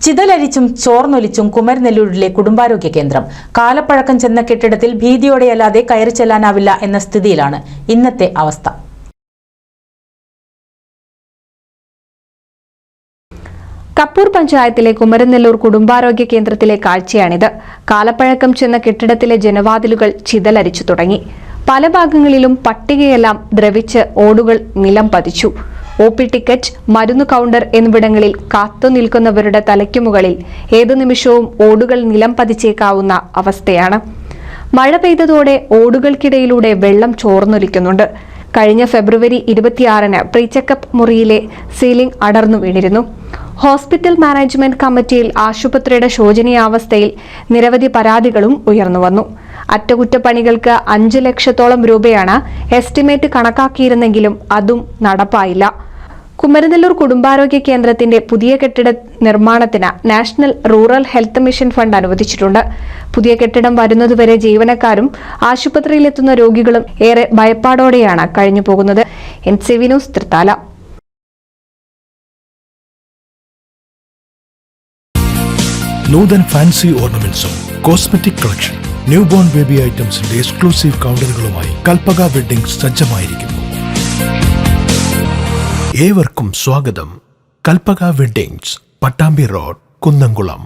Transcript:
ചിതലരിച്ചും ചോർന്നൊലിച്ചും കുമരനെല്ലൂരിലെ കുടുംബാരോഗ്യ കേന്ദ്രം. കാലപ്പഴക്കം ചെന്ന കെട്ടിടത്തിൽ ഭീതിയോടെയല്ലാതെ കയറി ചെല്ലാനാവില്ല എന്ന സ്ഥിതിയിലാണ് ഇന്നത്തെ അവസ്ഥ. കപ്പൂർ പഞ്ചായത്തിലെ കുമരനെല്ലൂർ കുടുംബാരോഗ്യ കേന്ദ്രത്തിലെ കാഴ്ചയാണിത്. കാലപ്പഴക്കം ചെന്ന കെട്ടിടത്തിലെ ജനവാതിലുകൾ ചിതലരിച്ചു തുടങ്ങി. പല ഭാഗങ്ങളിലും പട്ടികയെല്ലാം ദ്രവിച്ച് ഓടുകൾ നിലം പതിച്ചു. OP ടിക്കറ്റ്, മരുന്ന് കൗണ്ടർ എന്നിവിടങ്ങളിൽ കാത്തുനിൽക്കുന്നവരുടെ തലയ്ക്കു മുകളിൽ ഏതു നിമിഷവും ഓടുകൾ നിലം പതിച്ചേക്കാവുന്ന അവസ്ഥയാണ്. മഴ പെയ്തതോടെ ഓടുകൾക്കിടയിലൂടെ വെള്ളം ചോർന്നൊലിക്കുന്നുണ്ട്. കഴിഞ്ഞ ഫെബ്രുവരി 26-ന് പ്രീ ചെക്കപ്പ് മുറിയിലെ സീലിംഗ് അടർന്നു വീണിരുന്നു. ഹോസ്പിറ്റൽ മാനേജ്മെന്റ് കമ്മിറ്റിയിൽ ആശുപത്രിയുടെ ശോചനീയാവസ്ഥയിൽ നിരവധി പരാതികളും ഉയർന്നുവന്നു. അറ്റകുറ്റപ്പണികൾക്ക് 5 ലക്ഷത്തോളം രൂപയാണ് എസ്റ്റിമേറ്റ് കണക്കാക്കിയിരുന്നെങ്കിലും അതും നടപ്പായില്ല. കുമരനെല്ലൂർ കുടുംബാരോഗ്യ കേന്ദ്രത്തിന്റെ പുതിയ കെട്ടിട നിർമ്മാണത്തിന് national rural health mission fund അനുവദിച്ചിട്ടുണ്ട്. പുതിയ കെട്ടിടം വരുന്നതുവരെ ജീവനക്കാരും ആശുപത്രിയിലെത്തുന്ന രോഗികളും ഏറെ ഭയപ്പാടോടെയാണ് കഴിഞ്ഞു പോകുന്നത്. NCV news, Thrithala. Noothan fancy ഓർണമെന്റ്സും cosmetic collection, new born baby ഐറ്റംസിന്റെ എക്സ്ക്ലൂസീവ് കൗണ്ടറുകളുമായി കൽപ്പക വെഡ്ഡിംഗ്സ് സജ്ജമായിരിക്കുന്നു. ഏവർക്കും സ്വാഗതം. Kalpaka weddings, Pattambi road, Kunnamkulam.